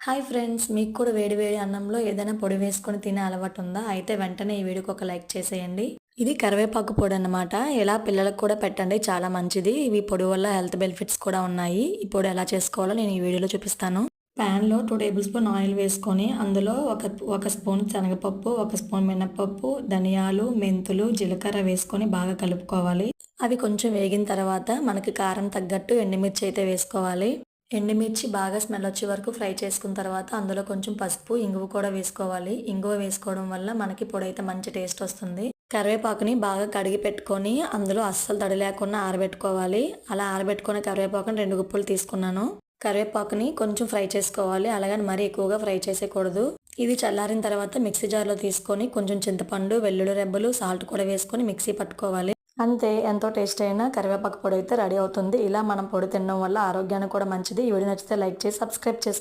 Hi friends, మీకు కూడా వేడి వేడి అన్నంలో ఏదైనా పొడి వేసుకొని తినే అలవాటు ఉందా? అయితే వెంటనే ఈ వీడియోకి ఒక లైక్ చేసేయండి. ఇది కరివేపాకు పొడి అన్నమాట. ఇలా పిల్లలకు కూడా పెట్టండి, చాలా మంచిది. ఇవి పొడి వల్ల హెల్త్ బెనిఫిట్స్ కూడా ఉన్నాయి. ఈ పొడి ఎలా చేసుకోవాలో నేను ఈ వీడియోలో చూపిస్తాను. ప్యాన్లో 2 టేబుల్ స్పూన్ ఆయిల్ వేసుకొని అందులో ఒక స్పూన్ శనగపప్పు, ఒక స్పూన్ మినపప్పు, ధనియాలు, మెంతులు, జీలకర్ర వేసుకొని బాగా కలుపుకోవాలి. అవి కొంచెం వేగిన తర్వాత మనకి కారం తగ్గట్టు ఎండుమిర్చి అయితే వేసుకోవాలి. ఎండుమిర్చి బాగా స్మెల్ వచ్చే వరకు ఫ్రై చేసుకున్న తర్వాత అందులో కొంచెం పసుపు, ఇంగువ కూడా వేసుకోవాలి. ఇంగువ వేసుకోవడం వల్ల మనకి పొడైతే మంచి టేస్ట్ వస్తుంది. కరివేపాకుని బాగా కడిగి పెట్టుకొని అందులో అస్సలు తడి లేకుండా ఆరబెట్టుకోవాలి. అలా ఆరబెట్టుకున్న కరివేపాకుని 2 గుప్పులు తీసుకున్నాను. కరివేపాకుని కొంచెం ఫ్రై చేసుకోవాలి, అలాగని మరీ ఎక్కువగా ఫ్రై చేసేయకూడదు. ఇది చల్లారిన తర్వాత మిక్సీ జార్లో తీసుకొని కొంచెం చింతపండు, వెల్లుల్లి రెబ్బలు, సాల్ట్ కూడా వేసుకొని మిక్సీ పట్టుకోవాలి. అంతే, ఎంతో టేస్ట్ అయిన కరివేపాకు పొడి అయితే రెడీ అవుతుంది. ఇలా మనం పొడి తినడం వల్ల ఆరోగ్యానికి కూడా మంచిది. ఈ వీడియో నచ్చితే లైక్ చేసి సబ్స్క్రైబ్ చేసుకోండి.